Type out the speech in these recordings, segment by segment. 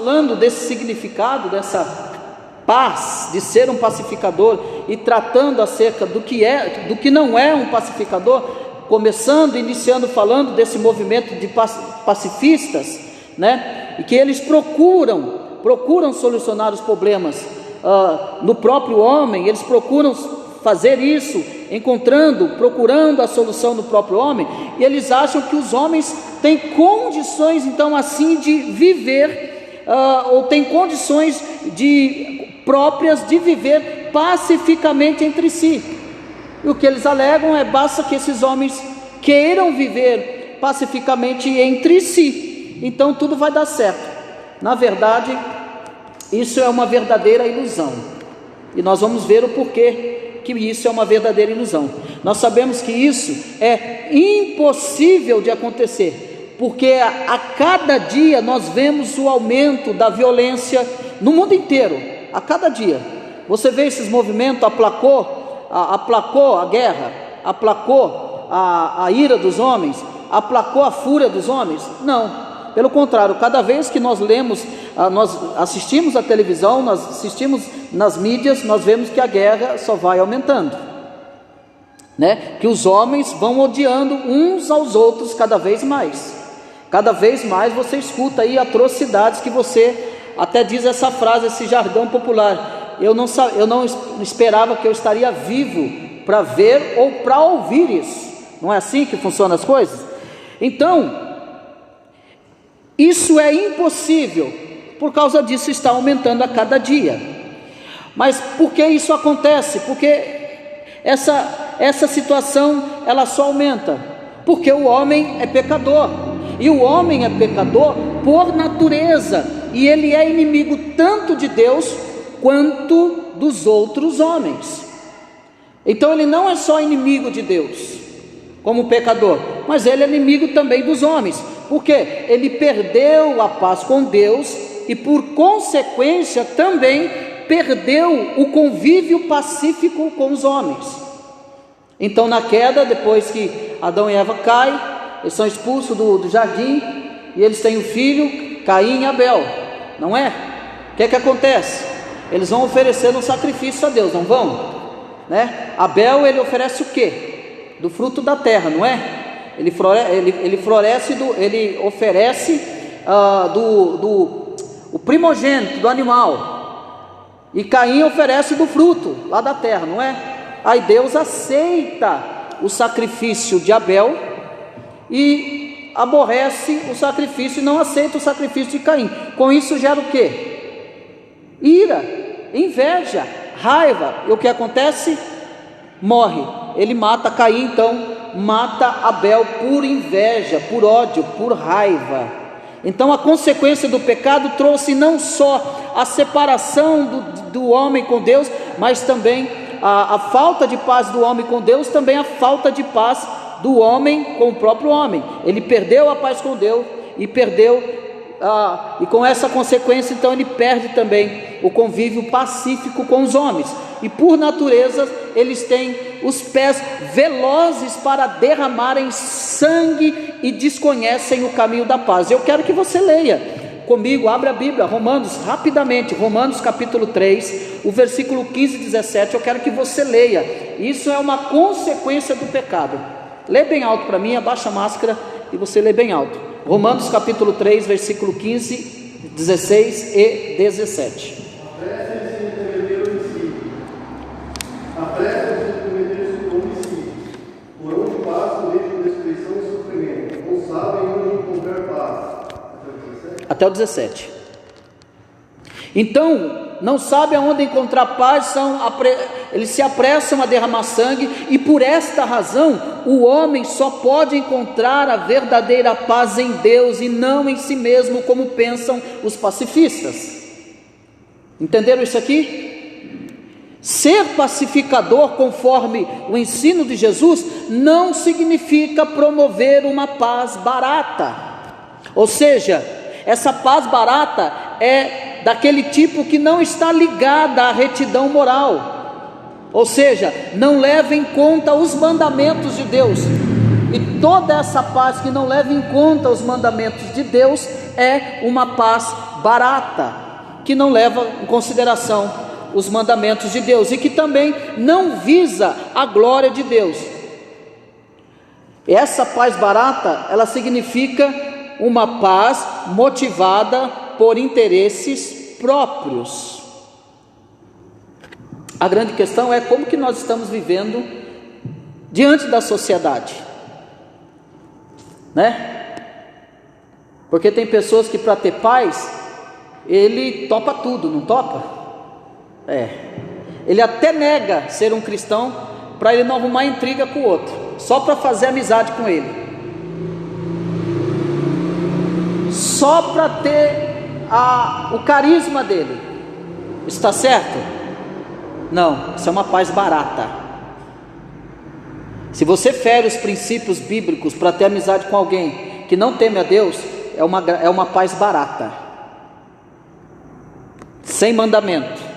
falando desse significado, dessa paz, de ser um pacificador, e tratando acerca do que não é um pacificador, iniciando falando desse movimento de pacifistas, né? E que eles procuram solucionar os problemas no próprio homem. Eles procuram fazer isso, procurando a solução no próprio homem, e eles acham que os homens têm condições, então, assim, de viver, ou têm condições próprias de viver pacificamente entre si. E o que eles alegam basta que esses homens queiram viver pacificamente entre si, então tudo vai dar certo. Na verdade, isso é uma verdadeira ilusão, e nós vamos ver o porquê que isso é uma verdadeira ilusão. Nós sabemos que isso é impossível de acontecer, porque a cada dia nós vemos o aumento da violência no mundo inteiro. A cada dia você vê esses movimentos, aplacou a guerra, aplacou a ira dos homens, aplacou a fúria dos homens? Não, pelo contrário, cada vez que nós lemos, nós assistimos à televisão, nós assistimos nas mídias, nós vemos que a guerra só vai aumentando, né? Que os homens vão odiando uns aos outros cada vez mais você escuta aí atrocidades que você até diz essa frase, esse jargão popular: eu não esperava que eu estaria vivo para ver ou para ouvir isso. Não é assim que funcionam as coisas? Então, isso é impossível, por causa disso está aumentando a cada dia. Mas por que isso acontece? Porque essa situação ela só aumenta, porque o homem é pecador, e o homem é pecador por natureza, e ele é inimigo tanto de Deus quanto dos outros homens. Então ele não é só inimigo de Deus como pecador, mas ele é inimigo também dos homens, porque ele perdeu a paz com Deus e por consequência também perdeu o convívio pacífico com os homens. Então, na queda, depois que Adão e Eva caem, eles são expulsos do jardim, e eles têm um filho, Caim e Abel, não é? O que acontece? Eles vão oferecer um sacrifício a Deus, não vão? Né? Abel, ele oferece o quê? Do fruto da terra, não é? Ele oferece o primogênito do animal, e Caim oferece do fruto lá da terra, não é? Aí Deus aceita o sacrifício de Abel e aborrece o sacrifício e não aceita o sacrifício de Caim. Com isso gera o quê? Ira, inveja, raiva. E o que acontece? Morre. Ele mata Caim, então mata Abel por inveja, por ódio, por raiva. Então a consequência do pecado trouxe não só a separação do homem com Deus, mas também a falta de paz do homem com Deus, também a falta de paz do homem com o próprio homem. Ele perdeu a paz com Deus e e com essa consequência, então ele perde também o convívio pacífico com os homens, e por natureza eles têm os pés velozes para derramarem sangue e desconhecem o caminho da paz. Eu quero que você leia comigo, abra a Bíblia, Romanos, rapidamente, Romanos capítulo 3, o versículo 15 e 17, eu quero que você leia. Isso é uma consequência do pecado. Lê bem alto para mim, abaixa a máscara e você lê bem alto. Romanos capítulo 3, versículo 15, 16 e 17. Apressa-se de cometer homicídio, por onde passam deixam destruição e sofrimento, não sabem onde encontrar paz. Até o 17. Então, não sabem aonde encontrar paz, eles se apressam a derramar sangue, e por esta razão o homem só pode encontrar a verdadeira paz em Deus e não em si mesmo, como pensam os pacifistas. Entenderam isso aqui? Ser pacificador, conforme o ensino de Jesus, não significa promover uma paz barata. Ou seja, essa paz barata é daquele tipo que não está ligada à retidão moral, ou seja, não leva em conta os mandamentos de Deus. E toda essa paz que não leva em conta os mandamentos de Deus é uma paz barata, que não leva em consideração os mandamentos de Deus e que também não visa a glória de Deus. Essa paz barata, ela significa uma paz motivada por interesses próprios. A grande questão é como que nós estamos vivendo diante da sociedade, né? Porque tem pessoas que para ter paz, ele topa tudo, não topa? Ele até nega ser um cristão para ele não arrumar intriga com o outro, só para fazer amizade com ele, só para ter o carisma dele. Está certo? Não, isso é uma paz barata. Se você fere os princípios bíblicos para ter amizade com alguém que não teme a Deus, é uma paz barata, sem mandamento.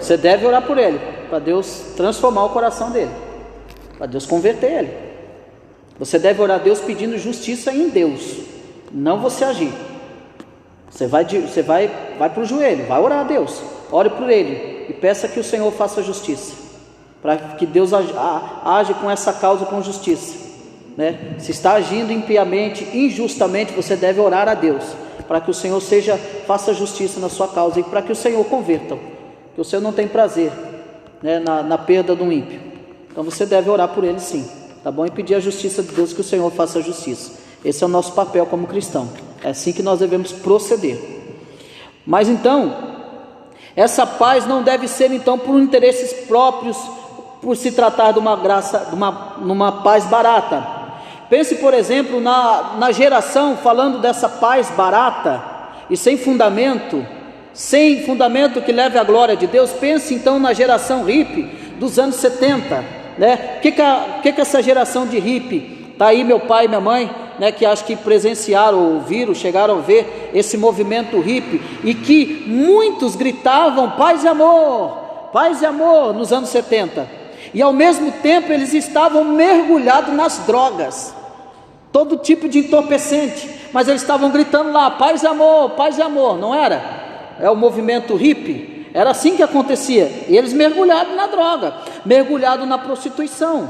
Você deve orar por ele, para Deus transformar o coração dele, para Deus converter ele. Você deve orar a Deus pedindo justiça em Deus, não você agir. Você vai para o joelho, vai orar a Deus, ore por ele e peça que o Senhor faça justiça, para que Deus age com essa causa com justiça, né? Se está agindo impiamente, injustamente, você deve orar a Deus, para que o Senhor faça justiça na sua causa e para que o Senhor converta. Que o Senhor não tem prazer, né, na perda do ímpio. Então você deve orar por ele sim, tá bom? E pedir a justiça de Deus, que o Senhor faça a justiça. Esse é o nosso papel como cristão, é assim que nós devemos proceder. Mas então, essa paz não deve ser então por interesses próprios, por se tratar de uma graça, numa paz barata. Pense, por exemplo, na geração, falando dessa paz barata e sem fundamento que leve à glória de Deus. Pense então na geração hippie dos anos 70, né? O que essa geração de hippie, está aí meu pai e minha mãe, né, que acho que presenciaram, ouviram, chegaram a ver esse movimento hippie, e que muitos gritavam paz e amor nos anos 70, e ao mesmo tempo eles estavam mergulhados nas drogas, todo tipo de entorpecente, mas eles estavam gritando lá, paz e amor, não era? É o movimento hippie, era assim que acontecia, e eles mergulhados na droga, mergulhados na prostituição,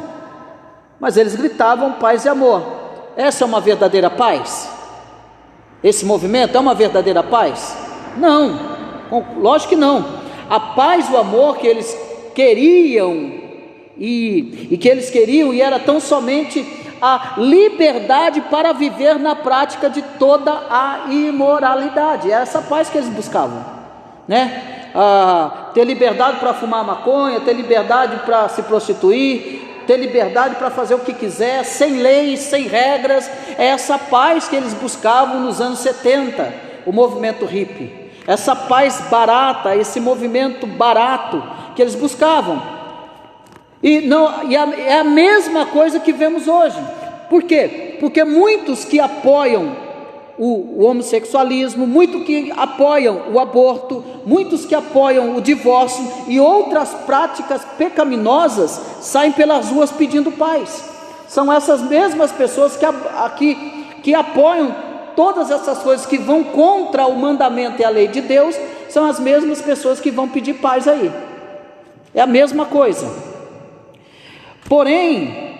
mas eles gritavam paz e amor. Essa é uma verdadeira paz? Esse movimento é uma verdadeira paz? Não, lógico que não. A paz, o amor que eles queriam, e era tão somente a liberdade para viver na prática de toda a imoralidade. É essa paz que eles buscavam, né? Ter liberdade para fumar maconha, ter liberdade para se prostituir, ter liberdade para fazer o que quiser, sem leis, sem regras. É essa paz que eles buscavam nos anos 70, o movimento hippie, essa paz barata, esse movimento barato que eles buscavam. É a mesma coisa que vemos hoje. Por quê? Porque muitos que apoiam o homossexualismo, muitos que apoiam o aborto, muitos que apoiam o divórcio e outras práticas pecaminosas, saem pelas ruas pedindo paz. São essas mesmas pessoas que apoiam todas essas coisas que vão contra o mandamento e a lei de Deus, são as mesmas pessoas que vão pedir paz aí. É a mesma coisa. Porém,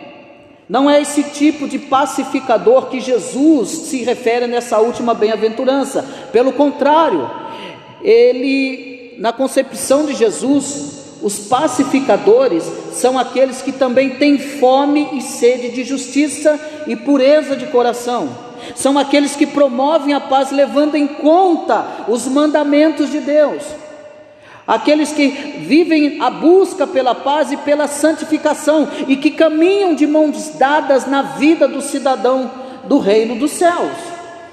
não é esse tipo de pacificador que Jesus se refere nessa última bem-aventurança. Pelo contrário, na concepção de Jesus, os pacificadores são aqueles que também têm fome e sede de justiça e pureza de coração. São aqueles que promovem a paz levando em conta os mandamentos de Deus. Aqueles que vivem a busca pela paz e pela santificação e que caminham de mãos dadas na vida do cidadão do reino dos céus.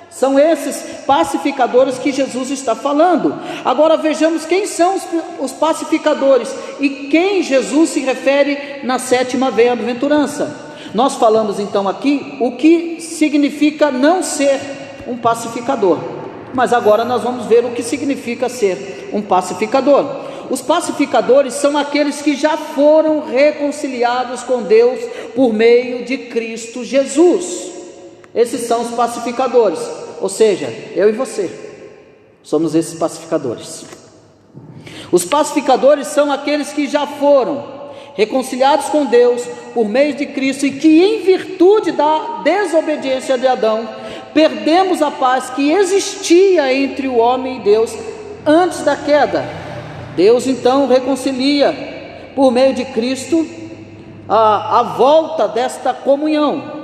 São esses pacificadores que Jesus está falando. Agora vejamos quem são os pacificadores e quem Jesus se refere na sétima bem-aventurança. Nós falamos então aqui o que significa não ser um pacificador, mas agora nós vamos ver o que significa ser um pacificador. Os pacificadores são aqueles que já foram reconciliados com Deus por meio de Cristo Jesus. Esses são os pacificadores, ou seja, eu e você somos esses pacificadores. Os pacificadores são aqueles que já foram reconciliados com Deus por meio de Cristo e que, em virtude da desobediência de Adão, perdemos a paz que existia entre o homem e Deus antes da queda. Deus então reconcilia por meio de Cristo a volta desta comunhão.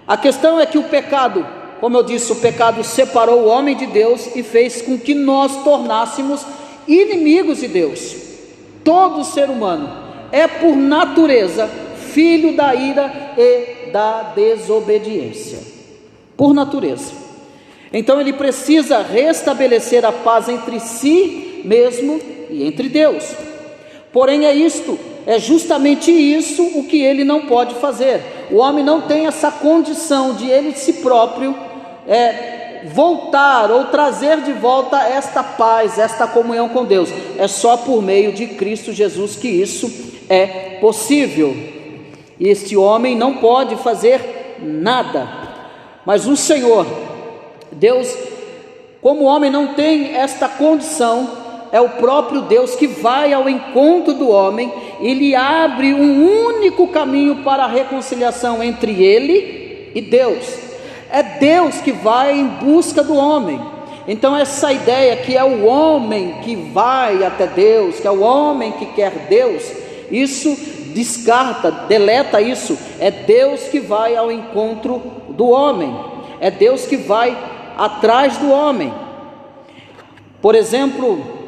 A questão é que o pecado, como eu disse, o pecado separou o homem de Deus e fez com que nós tornássemos inimigos de Deus. Todo ser humano é por natureza filho da ira e da desobediência, por natureza. Então ele precisa restabelecer a paz entre si mesmo e entre Deus. Porém é justamente isso o que ele não pode fazer. O homem não tem essa condição de ele si próprio voltar ou trazer de volta esta paz, esta comunhão com Deus. É só por meio de Cristo Jesus que isso é possível. E este homem não pode fazer nada, mas o Senhor, Deus, como o homem não tem esta condição, é o próprio Deus que vai ao encontro do homem e lhe abre um único caminho para a reconciliação entre ele e Deus. É Deus que vai em busca do homem. Então essa ideia que é o homem que vai até Deus, que é o homem que quer Deus, isso descarta, deleta isso. É Deus que vai ao encontro do homem, é Deus que vai atrás do homem. Por exemplo,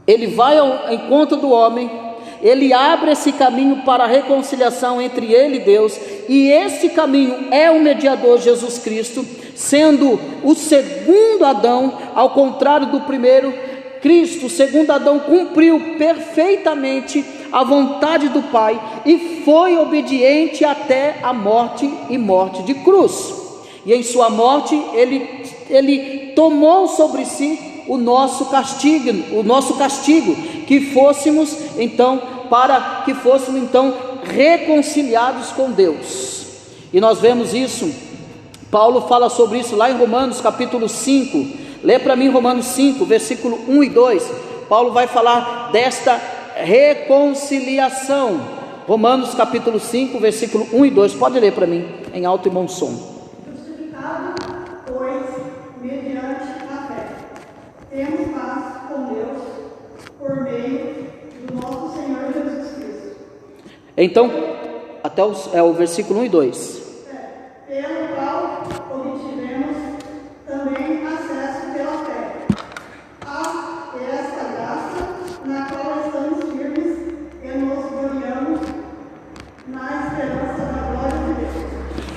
ele vai ao encontro do homem, ele abre esse caminho para a reconciliação entre ele e Deus, e esse caminho é o mediador Jesus Cristo, sendo o segundo Adão, ao contrário do primeiro. Cristo, o segundo Adão, cumpriu perfeitamente a vontade do Pai e foi obediente até a morte e morte de cruz. E em sua morte ele tomou sobre si o nosso castigo, que fôssemos então reconciliados com Deus. E nós vemos isso, Paulo fala sobre isso lá em Romanos capítulo 5, lê para mim Romanos 5, versículo 1 e 2, Paulo vai falar desta reconciliação, Romanos capítulo 5, versículo 1 e 2, pode ler para mim, em alto e bom som. Justificado, pois, mediante a fé, temos paz com Deus, por meio do nosso Senhor Jesus Cristo. Então, até o versículo 1 e 2. Pelo qual obtivemos também acesso pela fé a esta graça, na qual estamos firmes e nos gloriamos na esperança da glória de Deus.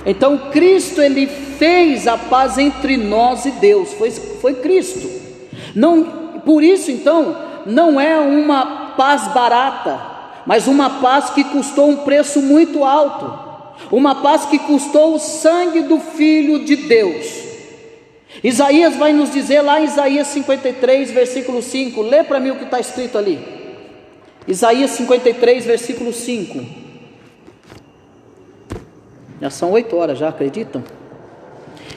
Então Cristo, ele fez a paz entre nós e Deus, foi Cristo. Não, por isso então, não é uma paz barata, mas uma paz que custou um preço muito alto, uma paz que custou o sangue do Filho de Deus. Isaías vai nos dizer lá em Isaías 53, versículo 5, lê para mim o que está escrito ali, Isaías 53, versículo 5, já são 8 horas já, acreditam?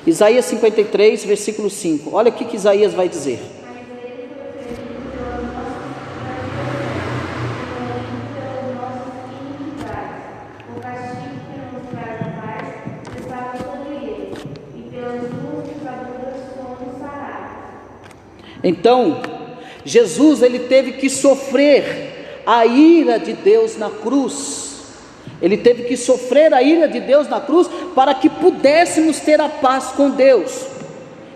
Isaías 53, versículo 5, olha o que Isaías vai dizer. Então, Jesus, ele teve que sofrer a ira de Deus na cruz. Ele teve que sofrer a ira de Deus na cruz para que pudéssemos ter a paz com Deus.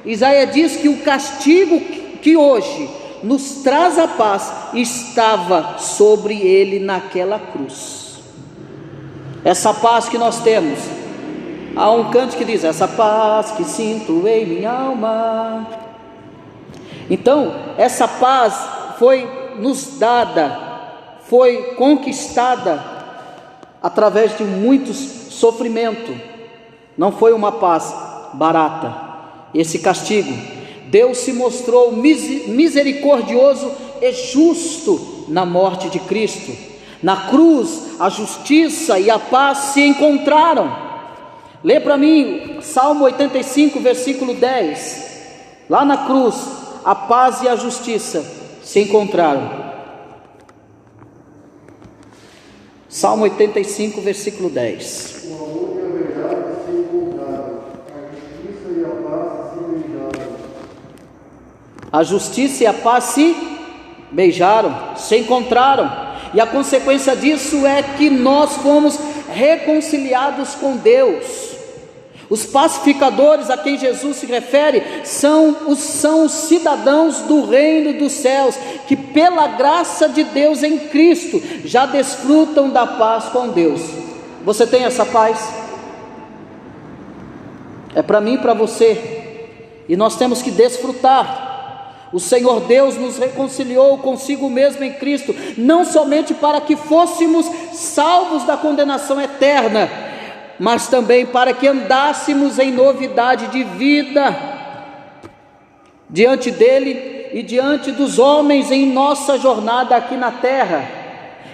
Isaías diz que o castigo que hoje nos traz a paz estava sobre ele naquela cruz. Essa paz que nós temos, há um canto que diz: essa paz que sinto em minha alma. Então, essa paz foi nos dada, foi conquistada através de muito sofrimento. Não foi uma paz barata esse castigo. Deus se mostrou misericordioso e justo na morte de Cristo. Na cruz, a justiça e a paz se encontraram. Lê para mim Salmo 85, versículo 10. Lá na cruz, a paz e a justiça se encontraram. Salmo 85, versículo 10. O amor e a verdade se encontraram, a justiça e a paz se beijaram. A justiça e a paz se beijaram, se encontraram. E a consequência disso é que nós fomos reconciliados com Deus. Os pacificadores a quem Jesus se refere são os cidadãos do reino dos céus, que pela graça de Deus em Cristo já desfrutam da paz com Deus. Você tem essa paz? É para mim e para você, e nós temos que desfrutar. O Senhor Deus nos reconciliou consigo mesmo em Cristo, não somente para que fôssemos salvos da condenação eterna, mas também para que andássemos em novidade de vida diante dele e diante dos homens em nossa jornada aqui na terra.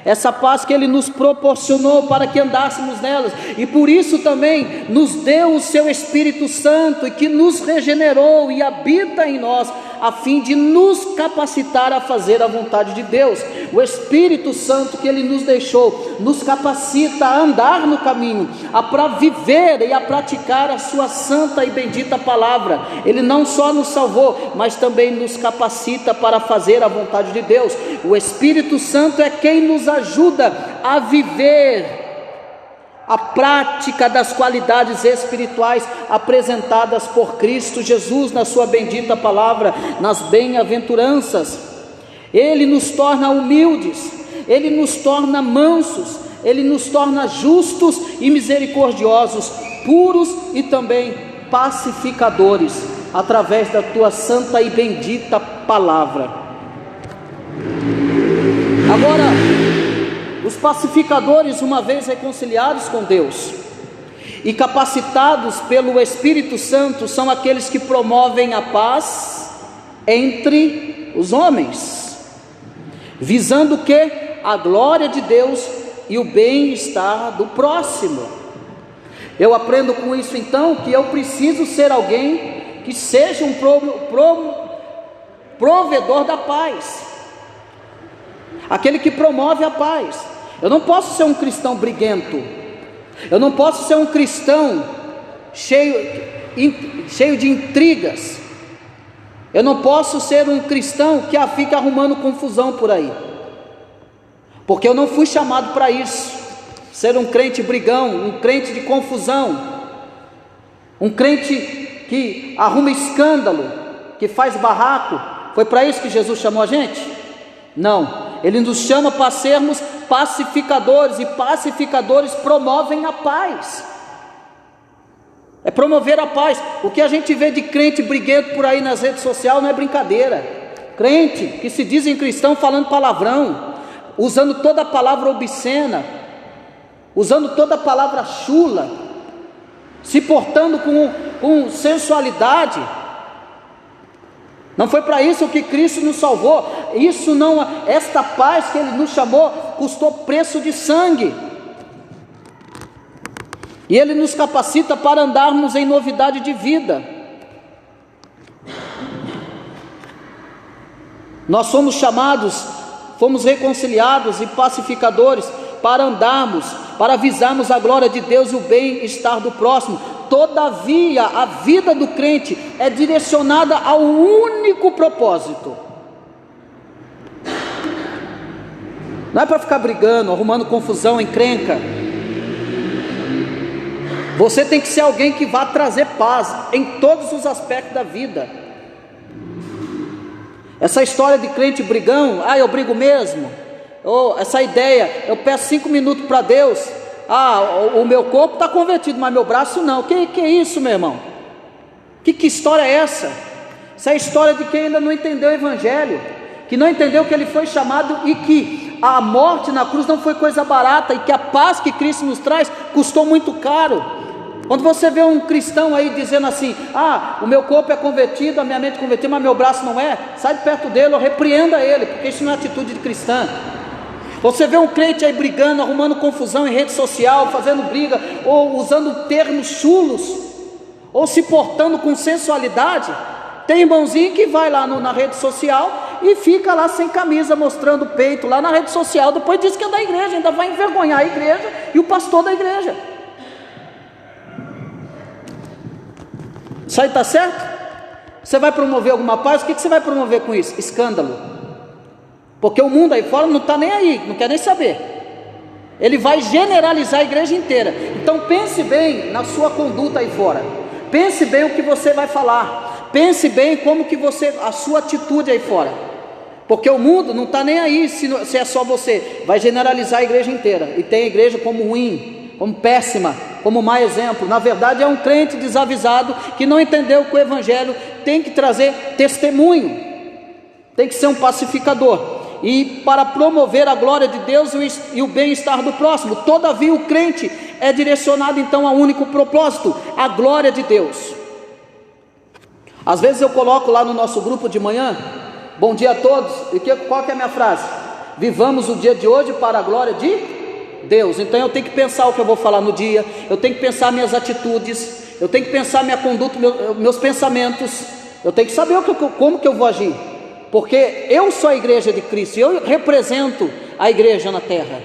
Essa paz que ele nos proporcionou para que andássemos nelas, e por isso também nos deu o seu Espírito Santo, e que nos regenerou e habita em nós, a fim de nos capacitar a fazer a vontade de Deus. O Espírito Santo que ele nos deixou nos capacita a andar no caminho, para viver e a praticar a sua santa e bendita palavra. Ele não só nos salvou, mas também nos capacita para fazer a vontade de Deus. O Espírito Santo é quem nos ajuda a viver a prática das qualidades espirituais apresentadas por Cristo Jesus na sua bendita palavra, nas bem-aventuranças. Ele nos torna humildes, ele nos torna mansos, ele nos torna justos e misericordiosos, puros e também pacificadores, através da tua santa e bendita palavra. Agora, os pacificadores, uma vez reconciliados com Deus e capacitados pelo Espírito Santo, são aqueles que promovem a paz entre os homens, visando que a glória de Deus e o bem-estar do próximo. Eu aprendo com isso então que eu preciso ser alguém que seja um provedor da paz, aquele que promove a paz. Eu não posso ser um cristão briguento, eu não posso ser um cristão cheio de intrigas, eu não posso ser um cristão que fica arrumando confusão por aí, porque eu não fui chamado para isso, ser um crente brigão, um crente de confusão, um crente que arruma escândalo, que faz barraco. Foi para isso que Jesus chamou a gente? Não. Ele nos chama para sermos pacificadores, e pacificadores promovem a paz. É promover a paz. O que a gente vê de crente briguento por aí nas redes sociais não é brincadeira. Crente que se dizem cristão falando palavrão, usando toda a palavra obscena, usando toda a palavra chula, se portando com sensualidade. Não foi para isso que Cristo nos salvou. Esta paz que Ele nos chamou custou preço de sangue, e Ele nos capacita para andarmos em novidade de vida. Nós somos chamados, fomos reconciliados e pacificadores para andarmos, para visarmos a glória de Deus e o bem-estar do próximo. Todavia, a vida do crente é direcionada ao único propósito. Não é para ficar brigando, arrumando confusão, encrenca. Você tem que ser alguém que vá trazer paz em todos os aspectos da vida. Essa história de crente brigão, eu brigo mesmo, ou essa ideia, eu peço 5 minutos para Deus, o meu corpo está convertido, mas meu braço não. Que é isso, meu irmão? Que história é essa? Essa é a história de quem ainda não entendeu o Evangelho. que não entendeu que ele foi chamado e que a morte na cruz não foi coisa barata, e que a paz que Cristo nos traz custou muito caro. Quando você vê um cristão aí dizendo assim: o meu corpo é convertido, a minha mente é convertida, mas meu braço não é, sai de perto dele ou repreenda ele, porque isso não é atitude de cristã. Você vê um crente aí brigando, arrumando confusão em rede social, fazendo briga, ou usando termos chulos, ou se portando com sensualidade. Tem irmãozinho que vai lá na rede social e fica lá sem camisa, mostrando o peito lá na rede social, depois diz que é da igreja, ainda vai envergonhar a igreja e o pastor da igreja. Isso aí está certo? Você vai promover alguma paz? O que você vai promover com isso? Escândalo. Porque o mundo aí fora não está nem aí, não quer nem saber. Ele vai generalizar a igreja inteira. Então pense bem na sua conduta aí fora. Pense bem o que você vai falar. Pense bem como que a sua atitude aí fora. Porque o mundo não está nem aí se é só você. Vai generalizar a igreja inteira. E tem a igreja como ruim, como péssima, como mau exemplo. Na verdade é um crente desavisado que não entendeu que o evangelho tem que trazer testemunho. Tem que ser um pacificador. E para promover a glória de Deus e o bem-estar do próximo. Todavia o crente é direcionado então a um único propósito: a glória de Deus. Às vezes eu coloco lá no nosso grupo de manhã: bom dia a todos. E qual que é a minha frase? Vivamos o dia de hoje para a glória de Deus. Então eu tenho que pensar o que eu vou falar no dia, eu tenho que pensar minhas atitudes, eu tenho que pensar minha conduta, meus pensamentos, eu tenho que saber como que eu vou agir. Porque eu sou a igreja de Cristo, eu represento a igreja na terra,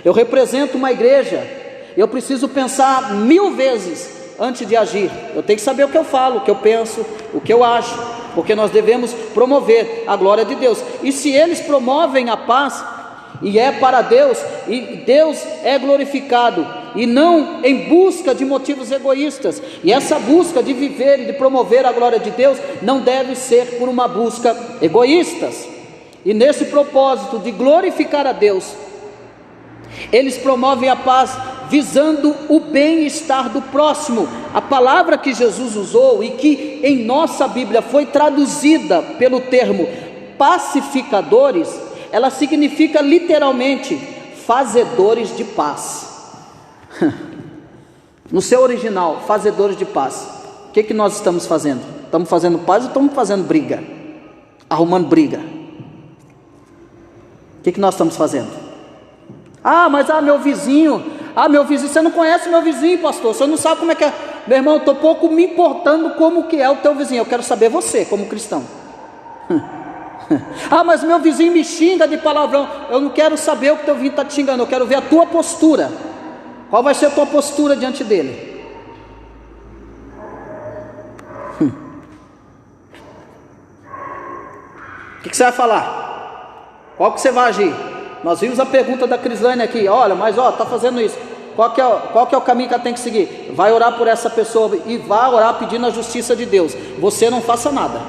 eu represento uma igreja, eu preciso pensar 1000 vezes antes de agir. Eu tenho que saber o que eu falo, o que eu penso, o que eu acho, porque nós devemos promover a glória de Deus. E se eles promovem a paz, e é para Deus, e Deus é glorificado, e não em busca de motivos egoístas. E essa busca de viver e de promover a glória de Deus não deve ser por uma busca egoísta. E nesse propósito de glorificar a Deus, eles promovem a paz visando o bem-estar do próximo. A palavra que Jesus usou e que em nossa Bíblia foi traduzida pelo termo pacificadores, ela significa literalmente fazedores de paz. No seu original, fazedores de paz. O que nós estamos fazendo? Estamos fazendo paz ou estamos fazendo briga? Arrumando briga? O que nós estamos fazendo? Mas meu vizinho, você não conhece meu vizinho, pastor, você não sabe como é que é. Meu irmão, eu estou pouco me importando como que é o teu vizinho, eu quero saber você como cristão. Mas meu vizinho me xinga de palavrão. Eu não quero saber o que teu vizinho está te xingando, eu quero ver a tua postura. Qual vai ser a tua postura diante dele? O que você vai falar? Qual que você vai agir? Nós vimos a pergunta da Crislane aqui. Olha, mas está fazendo isso. Qual que é o caminho que ela tem que seguir? Vai orar por essa pessoa e vai orar pedindo a justiça de Deus. Você não faça nada.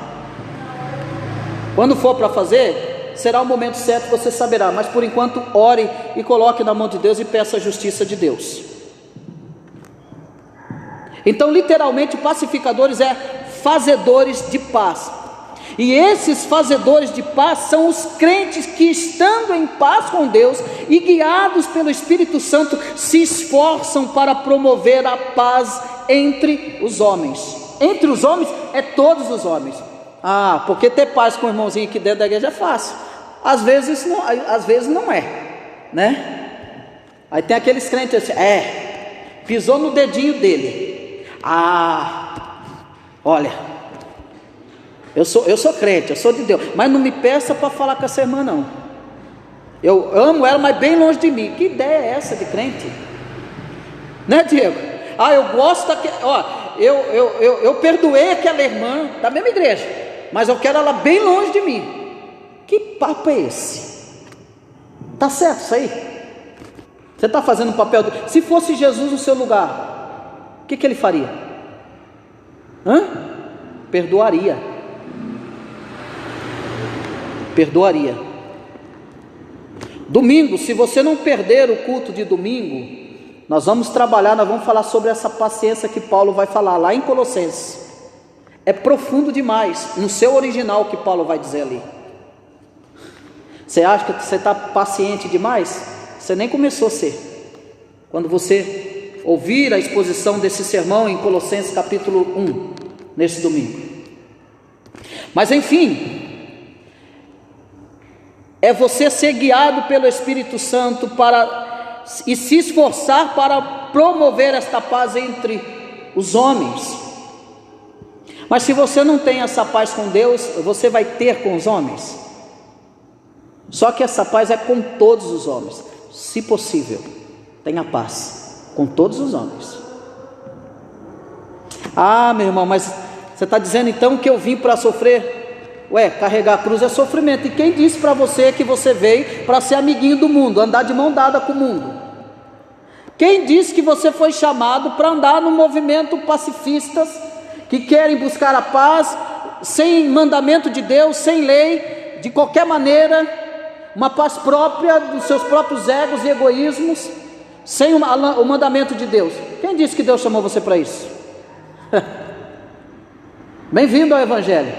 Quando for para fazer, será o momento certo, você saberá. Mas por enquanto, ore e coloque na mão de Deus e peça a justiça de Deus. Então, literalmente, pacificadores é fazedores de paz. E esses fazedores de paz são os crentes que, estando em paz com Deus e guiados pelo Espírito Santo, se esforçam para promover a paz entre os homens. Entre os homens é todos os homens. Porque ter paz com o irmãozinho aqui dentro da igreja é fácil. Às vezes não é, né? Aí tem aqueles crentes assim, pisou no dedinho dele. Olha, eu sou crente, eu sou de Deus, mas não me peça para falar com essa irmã não. Eu amo ela, mas bem longe de mim. Que ideia é essa de crente? Né, Diego? Eu gosto eu perdoei aquela irmã da mesma igreja, mas eu quero ela bem longe de mim. Que papo é esse? Tá certo isso aí? Você está fazendo o papel se fosse Jesus no seu lugar, o que ele faria? Perdoaria. Domingo, se você não perder o culto de domingo, nós vamos trabalhar, nós vamos falar sobre essa paciência que Paulo vai falar lá em Colossenses. É profundo demais, no seu original, que Paulo vai dizer ali. Você acha que você está paciente demais? Você nem começou a ser. Quando você ouvir a exposição desse sermão em Colossenses capítulo 1, nesse domingo. Mas enfim, é você ser guiado pelo Espírito Santo e se esforçar para promover esta paz entre os homens. Mas se você não tem essa paz com Deus, você vai ter com os homens. Só que essa paz é com todos os homens. Se possível, tenha paz com todos os homens. Ah, meu irmão, mas você está dizendo então que eu vim para sofrer? Ué, carregar a cruz é sofrimento. E quem disse para você que você veio para ser amiguinho do mundo, andar de mão dada com o mundo? Quem disse que você foi chamado para andar no movimento pacifistas, que querem buscar a paz, sem mandamento de Deus, sem lei, de qualquer maneira, uma paz própria dos seus próprios egos e egoísmos, sem o mandamento de Deus? Quem disse que Deus chamou você para isso? Bem-vindo ao Evangelho,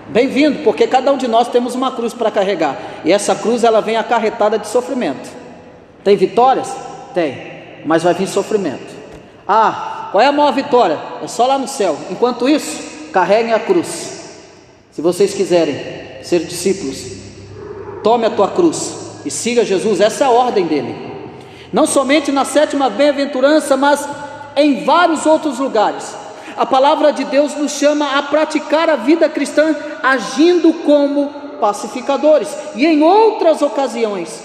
bem-vindo, porque cada um de nós temos uma cruz para carregar, e essa cruz ela vem acarretada de sofrimento. Tem vitórias? Tem, mas vai vir sofrimento. Ah, qual é a maior vitória? É só lá no céu. Enquanto isso, carreguem a cruz. Se vocês quiserem ser discípulos, tome a tua cruz e siga Jesus. Essa é a ordem dele, não somente na 7ª bem-aventurança, mas em vários outros lugares. A palavra de Deus nos chama a praticar a vida cristã agindo como pacificadores. E em outras ocasiões,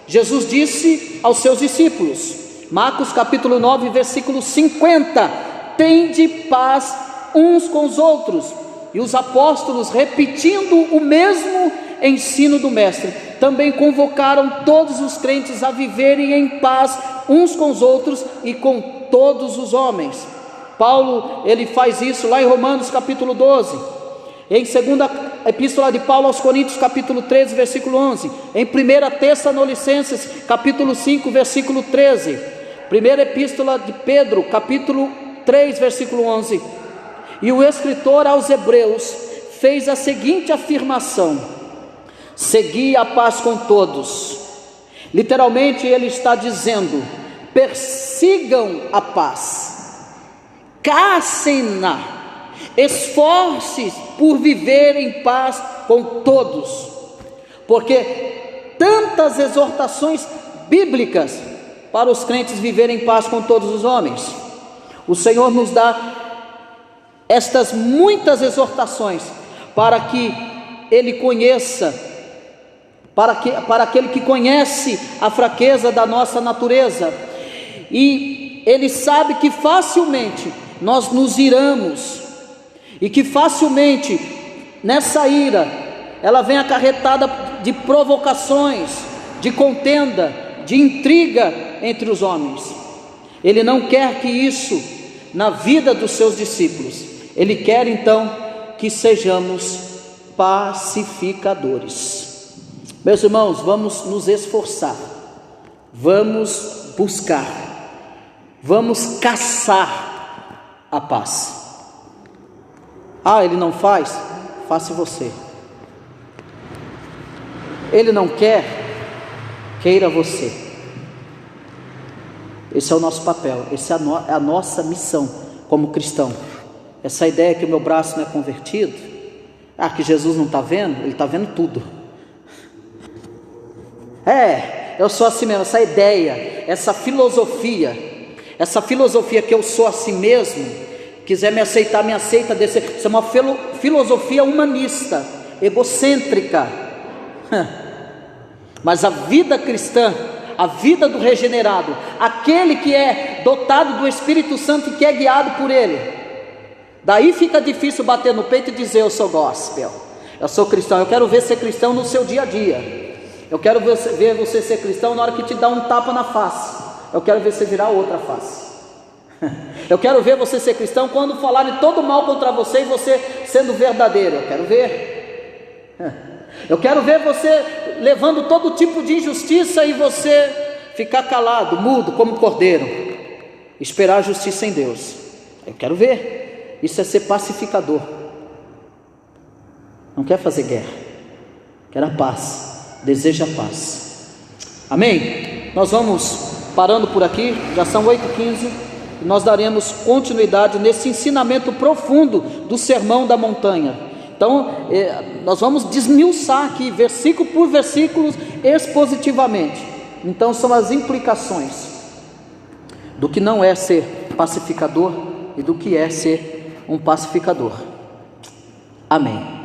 Jesus disse aos seus discípulos, Marcos capítulo 9, versículo 50, tende paz uns com os outros. E os apóstolos, repetindo o mesmo ensino do mestre, também convocaram todos os crentes a viverem em paz uns com os outros e com todos os homens. Paulo, ele faz isso lá em Romanos capítulo 12, em 2ª epístola de Paulo aos Coríntios capítulo 13, versículo 11, em 1ª Tessalonicenses capítulo 5, versículo 13, 1ª epístola de Pedro capítulo 3, versículo 11, e o escritor aos Hebreus fez a seguinte afirmação: segui a paz com todos. Literalmente ele está dizendo: persigam a paz, caçem-na, esforce-se por viver em paz com todos, porque tantas exortações bíblicas para os crentes viverem em paz com todos os homens. O Senhor nos dá estas muitas exortações para que Ele conheça, para aquele que conhece a fraqueza da nossa natureza, e Ele sabe que facilmente nós nos iramos, e que facilmente nessa ira ela vem acarretada de provocações, de contenda, de intriga entre os homens. Ele não quer que isso na vida dos seus discípulos. Ele quer então que sejamos pacificadores. Meus irmãos, vamos nos esforçar, vamos buscar, vamos caçar a paz. Ah, ele não faz? Faça você. Ele não quer? Queira você. Esse é o nosso papel, essa é a nossa missão como cristão. Essa ideia que o meu braço não é convertido, que Jesus não está vendo, Ele está vendo tudo. Eu sou assim mesmo, essa ideia, essa filosofia que eu sou assim mesmo, quiser me aceitar, me aceita desse. Isso é uma filosofia humanista, egocêntrica. Mas a vida cristã, a vida do regenerado, aquele que é dotado do Espírito Santo e que é guiado por Ele, daí fica difícil bater no peito e dizer: eu sou gospel, eu sou cristão. Eu quero ver ser cristão no seu dia a dia. Eu quero ver você ser cristão na hora que te dá um tapa na face. Eu quero ver você virar outra face. Eu quero ver você ser cristão quando falarem todo mal contra você e você sendo verdadeiro. Eu quero ver. Eu quero ver você levando todo tipo de injustiça e você ficar calado, mudo como cordeiro, esperar a justiça em Deus. Eu quero ver. Isso é ser pacificador. Não quer fazer guerra, quer a paz deseja paz. Amém? Nós vamos parando por aqui, já são 8h15, e nós daremos continuidade nesse ensinamento profundo do Sermão da Montanha. Então, nós vamos desmiuçar aqui, versículo por versículo, expositivamente. Então, são as implicações do que não é ser pacificador e do que é ser um pacificador. Amém.